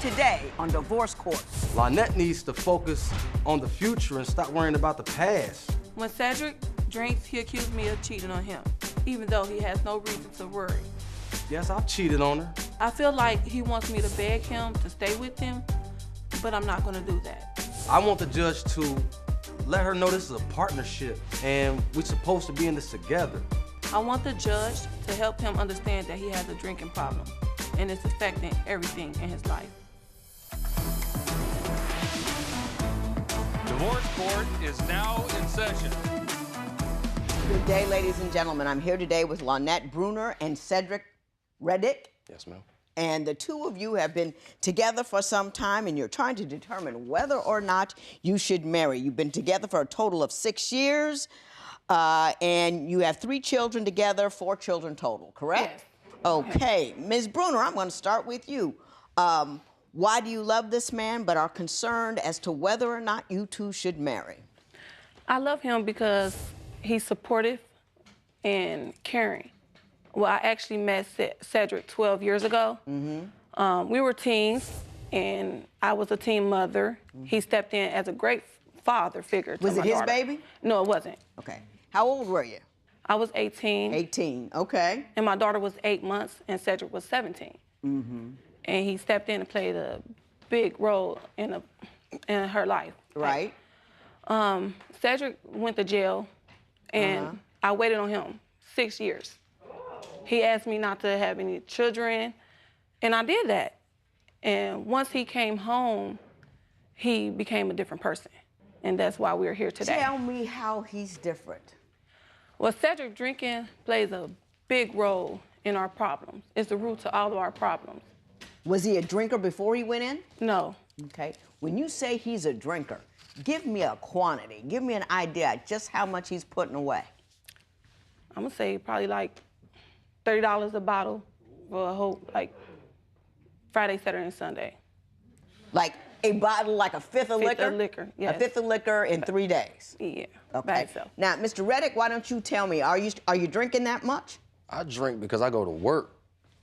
today on Divorce Court. Lawn-Nette needs to focus on the future and stop worrying about the past. When Cedric drinks, he accused me of cheating on him, even though he has no reason to worry. Yes, I've cheated on her. I feel like he wants me to beg him to stay with him, but I'm not gonna do that. I want the judge to let her know this is a partnership and we're supposed to be in this together. I want the judge to help him understand that he has a drinking problem and it's affecting everything in his life. Divorce Court is now in session. Good day, ladies and gentlemen. I'm here today with Lawn-Nette Bruner and Cedric Reddick. Yes, ma'am. And the two of you have been together for some time and you're trying to determine whether or not you should marry. You've been together for a total of 6 years and you have 3 children together, 4 children total, correct? Yes. Okay. Ms. Bruner, I'm going to start with you. Why do you love this man but are concerned as to whether or not you two should marry? I love him because he's supportive and caring. Well, I actually met Cedric 12 years ago. Mm-hmm. We were teens, and I was a teen mother. Mm-hmm. He stepped in as a great father figure to my daughter. Was it his baby? No, it wasn't. Okay. How old were you? I was 18. 18, okay. And my daughter was 8 months, and Cedric was 17. Mm-hmm. And he stepped in and played a big role in her life. Right. Cedric went to jail, and I waited on him 6 years. He asked me not to have any children, and I did that. And once he came home, he became a different person, and that's why we're here today. Tell me how he's different. Well, Cedric drinking plays a big role in our problems. It's the root to all of our problems. Was he a drinker before he went in? No. Okay. When you say he's a drinker, give me a quantity. Give me an idea just how much he's putting away. I'm gonna say probably like $30 a bottle for a whole, like, Friday, Saturday, and Sunday. Like a bottle, like a fifth of liquor? Fifth of liquor, yes. A fifth of liquor in 3 days? Yeah, okay. by itself. Now, Mr. Reddick, why don't you tell me, are you drinking that much? I drink because I go to work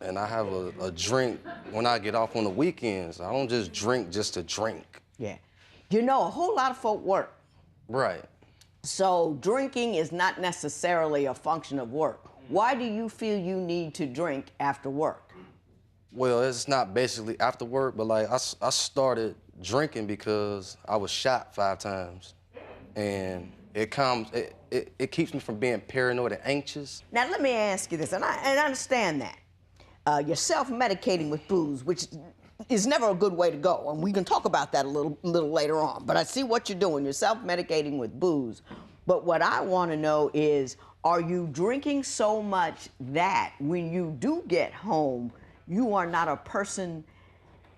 and I have a drink when I get off on the weekends. I don't just drink just to drink. Yeah. You know, a whole lot of folk work. Right. So drinking is not necessarily a function of work. Why do you feel you need to drink after work? Well, it's not basically after work, but like I started drinking because I was shot 5 times. And it keeps me from being paranoid and anxious. Now, let me ask you this, and I understand that. You're self-medicating with booze, which is never a good way to go, and we can talk about that a little later on. But I see what you're doing. You're self-medicating with booze. But what I want to know is, are you drinking so much that when you do get home, you are not a person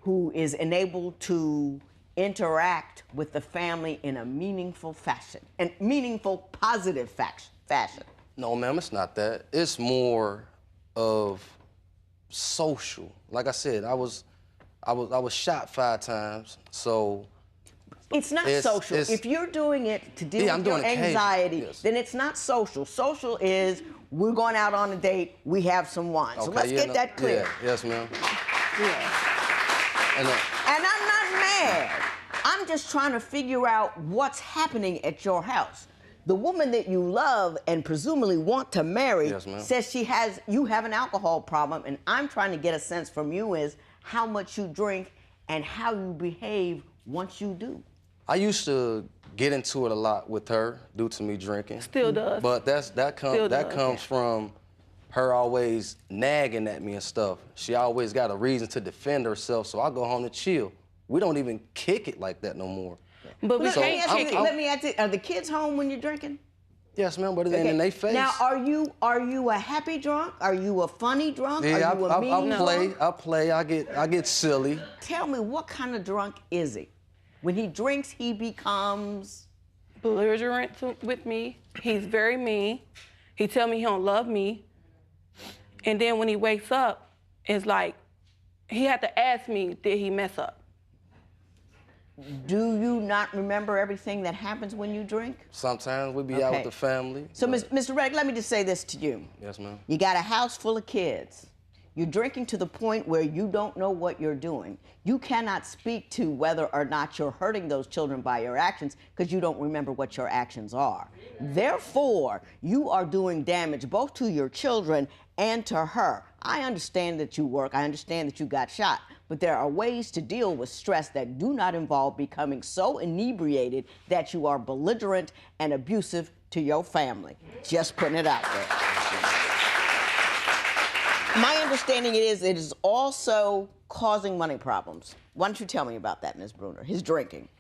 who is enabled to interact with the family in a meaningful fashion, and meaningful, positive fashion? No, ma'am, it's not that. It's more of social. Like I said, I was shot 5 times, so. It's not social. If you're doing it to deal with your anxiety, yes, then it's not social. Social is we're going out on a date, we have some wine. So let's get that clear. Yeah, yes, ma'am. Yeah. And I'm not mad. I'm just trying to figure out what's happening at your house. The woman that you love and presumably want to marry, yes, says you have an alcohol problem, and I'm trying to get a sense from you is how much you drink and how you behave once you do. I used to get into it a lot with her due to me drinking. Still does. But that comes from her always nagging at me and stuff. She always got a reason to defend herself, so I go home to chill. We don't even kick it like that no more. But we can't kick it. Let me ask you, are the kids home when you're drinking? Yes, ma'am, but it ain't in their face. Now, are you a happy drunk? Are you a funny drunk? Yeah, are you a mean drunk? I play, I get silly. Tell me, what kind of drunk is he? When he drinks, he becomes belligerent with me. He's very mean. He tell me he don't love me. And then when he wakes up, it's like he had to ask me, did he mess up? Do you not remember everything that happens when you drink? Sometimes we be out with the family. So, Mr. Reddick, let me just say this to you. Yes, ma'am. You got a house full of kids. You're drinking to the point where you don't know what you're doing. You cannot speak to whether or not you're hurting those children by your actions because you don't remember what your actions are. Therefore, you are doing damage both to your children and to her. I understand that you work. I understand that you got shot. But there are ways to deal with stress that do not involve becoming so inebriated that you are belligerent and abusive to your family. Just putting it out there. My understanding it is also causing money problems. Why don't you tell me about that, Ms. Bruner? His drinking.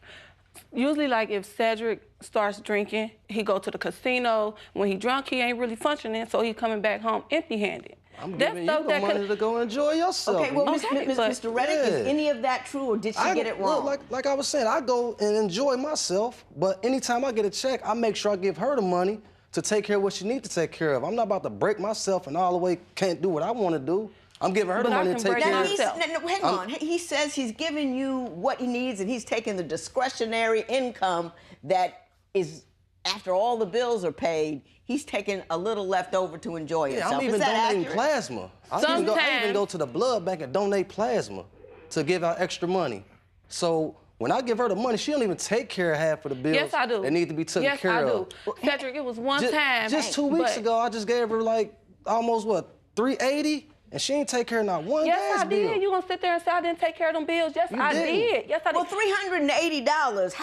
Usually, like, if Cedric starts drinking, he go to the casino. When he drunk, he ain't really functioning, so he coming back home empty-handed. I'm giving you the money to go enjoy yourself. Okay, well, Mr. Reddick, is any of that true, or did she get it wrong? Look, like I was saying, I go and enjoy myself, but anytime I get a check, I make sure I give her the money to take care of what she needs to take care of. I'm not about to break myself and all the way can't do what I want to do. I'm giving her the money to take care of it. No, hang on. He says he's giving you what he needs, and he's taking the discretionary income that is, after all the bills are paid, he's taking a little left over to enjoy himself. I'm even donating plasma. I even go to the blood bank and donate plasma to give out extra money. So when I give her the money, she don't even take care of half of the bills. Yes, I do. That need to be taken care of. Yes, I do. Cedric, it was one time. Just 2 weeks ago, I just gave her like almost what, $380, and she ain't take care of not one gas bill. Yes, I did. You gonna sit there and say I didn't take care of them bills? Yes, I did. Yes, I did. Well, $380.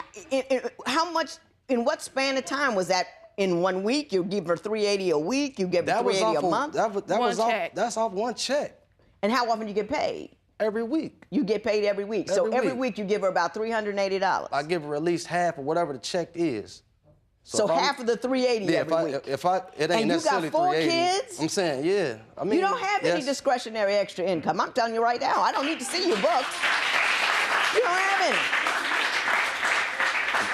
How much? In what span of time was that? In 1 week, you give her $380 a week. You give her $380 a month. That's off one check. And how often do you get paid? Every week. You get paid every week. So every week you give her about $380. I give her at least half of whatever the check is. So half of the $380 every week. It ain't necessarily $380. And you got 4 kids? I'm saying, yeah. I mean, you don't have any discretionary extra income. I'm telling you right now. I don't need to see your books. You don't have any.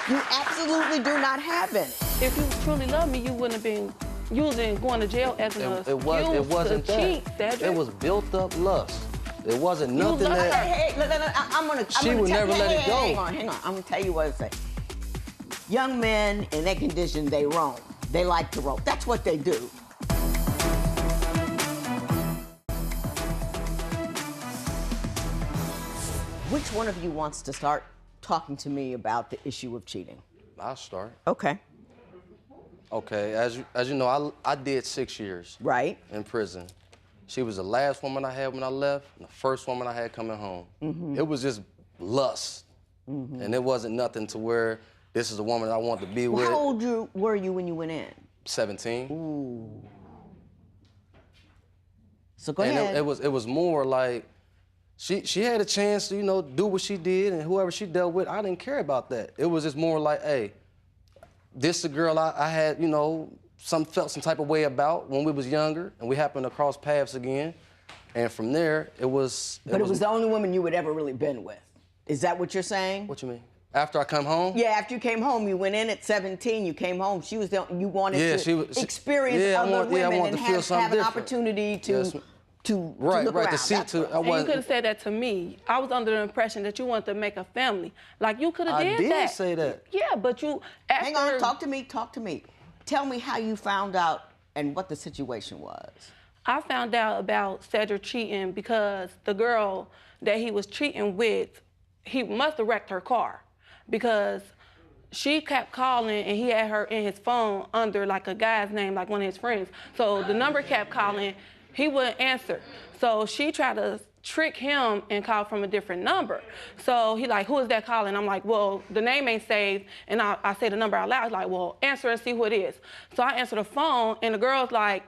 You absolutely do not have any. If you truly love me, you wouldn't have been using going to jail as an excuse it wasn't to cheat, Cedric. It was built up lust. It wasn't nothing that... Hey, she would never let it go. Hang on. I'm going to tell you what it says. Young men, in that condition, they roam. They like to roam. That's what they do. Which one of you wants to start talking to me about the issue of cheating? I'll start. Okay. Okay, as you know, I did 6 years. Right. In prison. She was the last woman I had when I left, and the first woman I had coming home. Mm-hmm. It was just lust. Mm-hmm. And it wasn't nothing to where this is the woman I want to be with. How old were you when you went in? 17. Ooh. So go ahead. And it was more like, she had a chance to, do what she did, and whoever she dealt with, I didn't care about that. It was just more like, hey, this is a girl I had, felt some type of way about when we was younger, and we happened to cross paths again. And from there, it was... But it was the only woman you had ever really been with. Is that what you're saying? What you mean? After I come home? Yeah, after you came home, you went in at 17, you came home, you wanted to experience other women and have an opportunity to look around. You could have said that to me. I was under the impression that you wanted to make a family. Like, you could have did that. I did say that. Yeah, but you... Hang on, talk to me. Tell me how you found out and what the situation was. I found out about Cedric cheating because the girl that he was cheating with, he must have wrecked her car because she kept calling and he had her in his phone under like a guy's name, like one of his friends. So the number kept calling, he wouldn't answer. So she tried to trick him and call from a different number. So he like, who is that calling? I'm like, well, the name ain't saved. And I say the number out loud. He's like, well, answer and see who it is. So I answer the phone and the girl's like,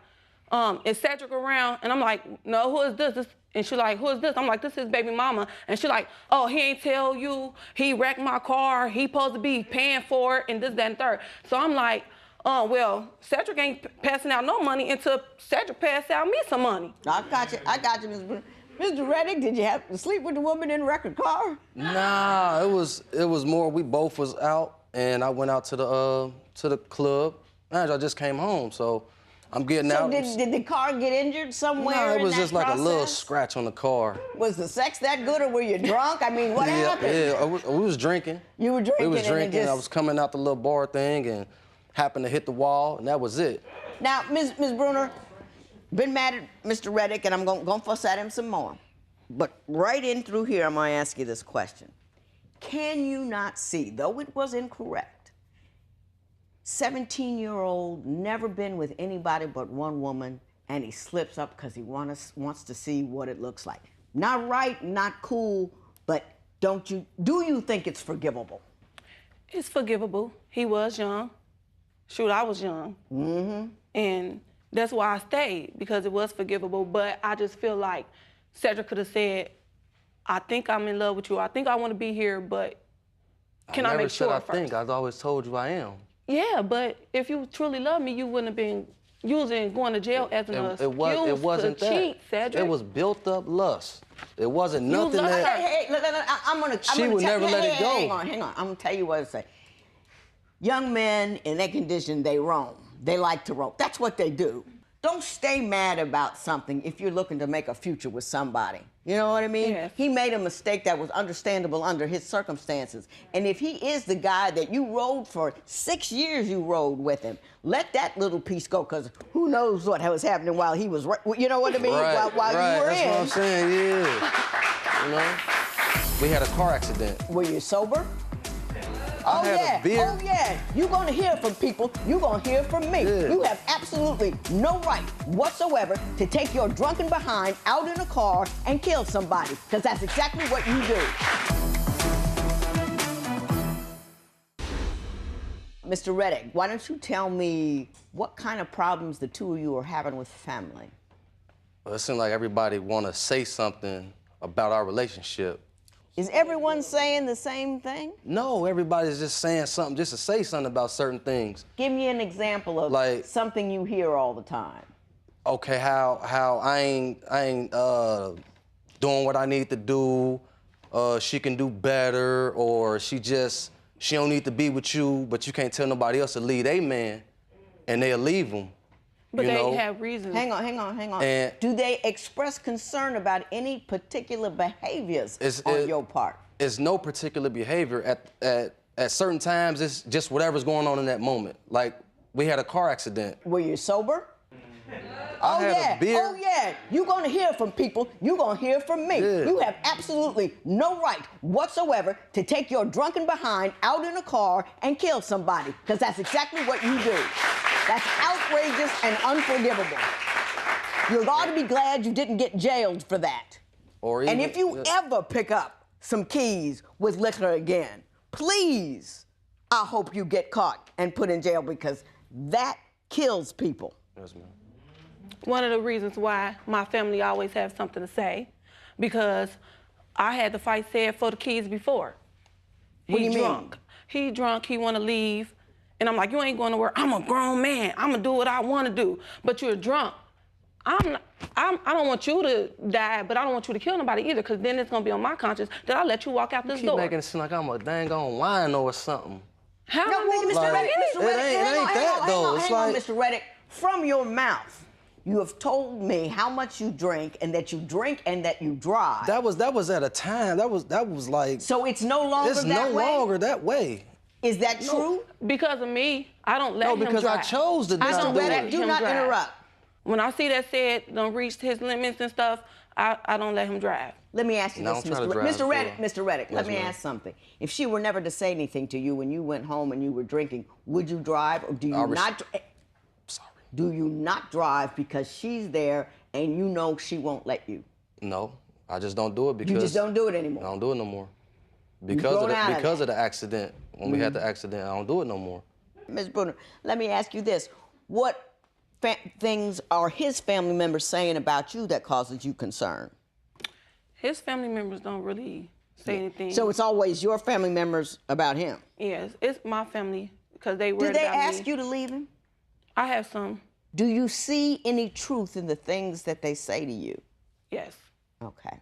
is Cedric around? And I'm like, no, who is this? And she's like, who is this? I'm like, this is baby mama. And she's like, oh, he ain't tell you. He wrecked my car. He supposed to be paying for it and this, that, and third. So I'm like, well, Cedric ain't passing out no money until Cedric pass out me some money. I got you, Mr. Reddick, did you have to sleep with the woman in the wrecked car? Nah, it was more, we both was out, and I went out to the club. I just came home, so I'm getting out. So did the car get injured somewhere? No, it was just like process? a little scratch on the car. Was the sex that good, or were you drunk? I mean, what happened? Yeah, we was drinking. You were drinking? We was drinking. I was coming out the little bar thing and happened to hit the wall, and that was it. Now, Ms. Bruner, been mad at Mr. Reddick, and I'm going to fuss at him some more. But right in through here, I'm going to ask you this question. Can you not see, though it was incorrect, 17-year-old, never been with anybody but one woman, and he slips up because he wants to see what it looks like? Not right, not cool, but do you think it's forgivable? It's forgivable. He was young. Shoot, I was young. Mm-hmm. And that's why I stayed, because it was forgivable. But I just feel like Cedric could have said, I think I'm in love with you. I think I want to be here, but can I make sure I first? think. I've always told you I am. Yeah, but if you truly love me, you wouldn't have been using going to jail as an excuse It wasn't to that. cheat, Cedric. It was built up lust. It wasn't nothing love that. her. Hey, look, I'm gonna. She would never let it go. Hang on. I'm gonna tell you what to say. Young men in that condition, they roam. They like to roam. That's what they do. Don't stay mad about something if you're looking to make a future with somebody. You know what I mean? Yes. He made a mistake that was understandable under his circumstances. And if he is the guy that you rode for 6 years, you rode with him, let that little piece go, because who knows what was happening while he was, you know what I mean? Right, while right. you were That's in. what I'm saying, yeah. You know? We had a car accident. Were you sober? I had a beer. Oh, yeah. You're going to hear from people. You're going to hear from me. Yeah. You have absolutely no right whatsoever to take your drunken behind out in a car and kill somebody, because that's exactly what you do. Mr. Reddick, why don't you tell me what kind of problems the two of you are having with family? Well, it seems like everybody want to say something about our relationship. Is everyone saying the same thing? No, everybody's just saying something just to say something about certain things. Give me an example of Like, something you hear all the time. Okay, how I ain't doing what I need to do. She can do better, or she don't need to be with you, but you can't tell nobody else to leave a man, and they'll leave him. But you they know? have reasons. Hang on. And do they express concern about any particular behaviors on your part? It's no particular behavior. At certain times, it's just whatever's going on in that moment. Like, we had a car accident. Were you sober? I had a beer. Oh, yeah. You're going to hear from people. You're going to hear from me. Yeah. You have absolutely no right whatsoever to take your drunken behind out in a car and kill somebody, because that's exactly what you do. That's outrageous and unforgivable. You ought to be glad you didn't get jailed for that. And if you ever pick up some keys with liquor again, please, I hope you get caught and put in jail, because that kills people. Yes, ma'am. One of the reasons why my family always have something to say, because I had to fight Ced for the kids before. What do you drunk. mean? He drunk, he want to leave. And I'm like, you ain't going to work. I'm a grown man. I'm going to do what I want to do. But you're drunk. I don't want you to die, but I don't want you to kill nobody either, because then it's going to be on my conscience that I let you walk out this You keep door. making it seem like I'm a dang on wino or something. How No, am I making Mr. it Reddick, It Mr. Reddick, ain't that, though. It's hang on, like- Mr. Reddick. From your mouth, you have told me how much you drink and that you drink and that you drive. That was at a time. That was like. So it's no longer It's that no way? longer that way. Is that true? Because of me, I don't let him drive. No, because I chose to I not don't do let it. Do him not drive. interrupt. When I see that Ced don't reach his limits and stuff, I don't let him drive. Let me ask you No, this, I'm trying to Mr. drive, Reddick. too. Mr. Reddick, let Yes, me ma'am. ask something. If she were never to say anything to you when you went home and you were drinking, would you drive, or do you not? Sorry. Do you not drive because she's there and you know she won't let you? No, I just don't do it because. You just don't do it anymore. I don't do it no more. grown Because out of of the accident. When we had the accident, I don't do it no more. Ms. Bruner, let me ask you this. What things are his family members saying about you that causes you concern? His family members don't really say anything. So it's always your family members about him? Yes, it's my family, because they worried Did they about me. ask you to leave him? I have some, Do you see any truth in the things that they say to you? yes. Okay.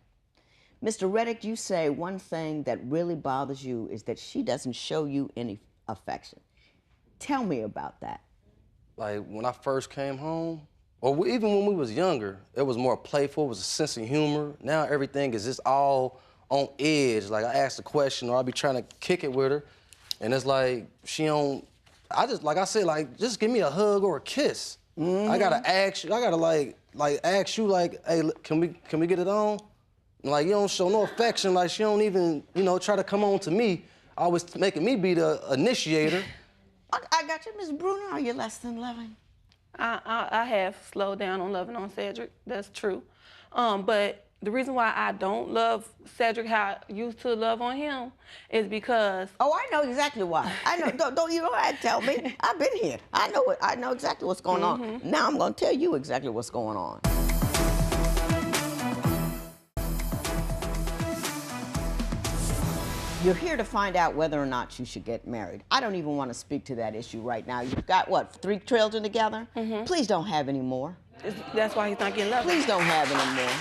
Mr. Reddick, you say one thing that really bothers you is that she doesn't show you any affection. Tell me about that. Like, when I first came home, or even when we was younger, it was more playful, it was a sense of humor. Now everything is just all on edge. Like, I ask a question, or I'll be trying to kick it with her, and it's like, she don't, like I said, like, just give me a hug or a kiss. I gotta ask you. I gotta like ask you like, hey, can we get it on? Like you don't show no affection. Like she don't even try to come on to me. Always making me be the initiator. I got you, Miss Bruner. Are you less than loving? I have slowed down on loving on Cedric. That's true. But the reason why I don't love Cedric how I used to love on him is because... Oh, I know exactly why. I know. Don't you have to tell me. I've been here. I know it. I know exactly what's going on. Now I'm going to tell you exactly what's going on. You're here to find out whether or not you should get married. I don't even want to speak to that issue right now. You've got, what, 3 children together? Please don't have any more. That's why he's not getting love. Please don't have any more.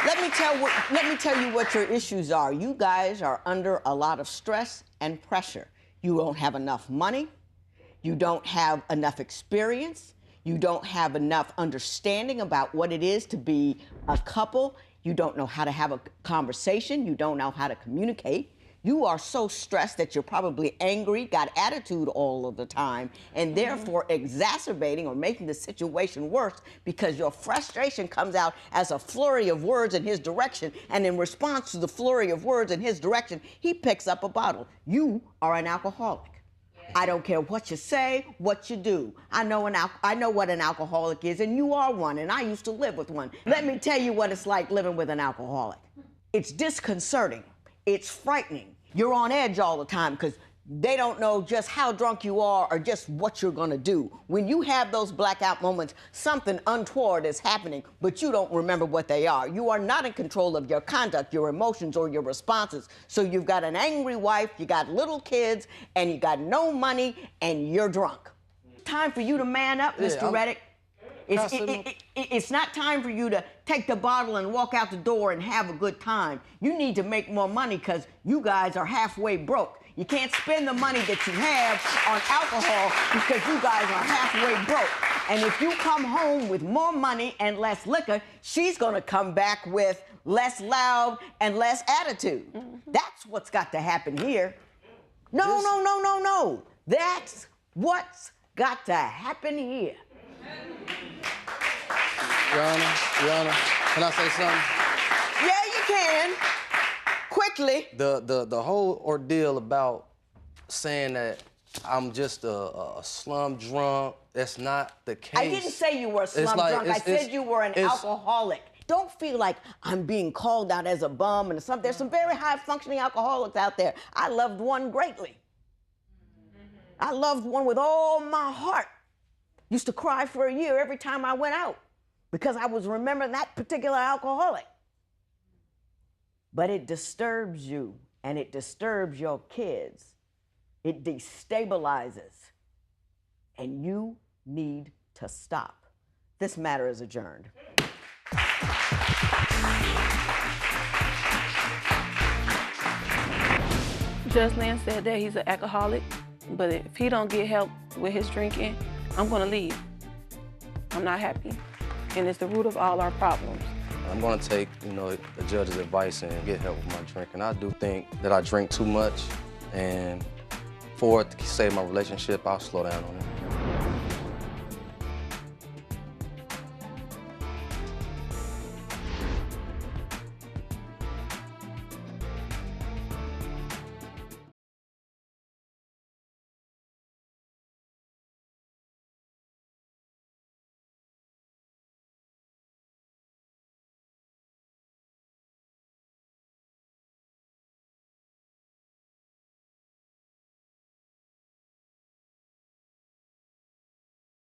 Let me tell you what your issues are. You guys are under a lot of stress and pressure. You don't have enough money. You don't have enough experience. You don't have enough understanding about what it is to be a couple. You don't know how to have a conversation. You don't know how to communicate. You are so stressed that you're probably angry, got attitude all of the time, and therefore exacerbating or making the situation worse because your frustration comes out as a flurry of words in his direction, and in response to the flurry of words in his direction, he picks up a bottle. You are an alcoholic. I don't care what you say, what you do. I know what an alcoholic is, and you are one, and I used to live with one. Let me tell you what it's like living with an alcoholic. It's disconcerting. It's frightening. You're on edge all the time because they don't know just how drunk you are or just what you're going to do. When you have those blackout moments, something untoward is happening, but you don't remember what they are. You are not in control of your conduct, your emotions, or your responses. So you've got an angry wife, you got little kids, and you got no money, and you're drunk. Time for you to man up, Mr. Reddick. It's not time for you to take the bottle and walk out the door and have a good time. You need to make more money because you guys are halfway broke. You can't spend the money that you have on alcohol because you guys are halfway broke. And if you come home with more money and less liquor, she's going to come back with less loud and less attitude. That's what's got to happen here. No. That's what's got to happen here. Your Honor, can I say something? Yeah, you can. Quickly. The whole ordeal about saying that I'm just a slum drunk, that's not the case. I didn't say you were a slum drunk. I said you were an alcoholic. Don't feel like I'm being called out as a bum and something. There's some very high-functioning alcoholics out there. I loved one greatly. I loved one with all my heart. Used to cry for a year every time I went out because I was remembering that particular alcoholic. But it disturbs you, and it disturbs your kids. It destabilizes, and you need to stop. This matter is adjourned. Judge Lynn said that he's an alcoholic, but if he don't get help with his drinking, I'm gonna leave. I'm not happy, and it's the root of all our problems. I'm gonna take, the judge's advice and get help with my drinking. I do think that I drink too much, and for it to save my relationship, I'll slow down on it.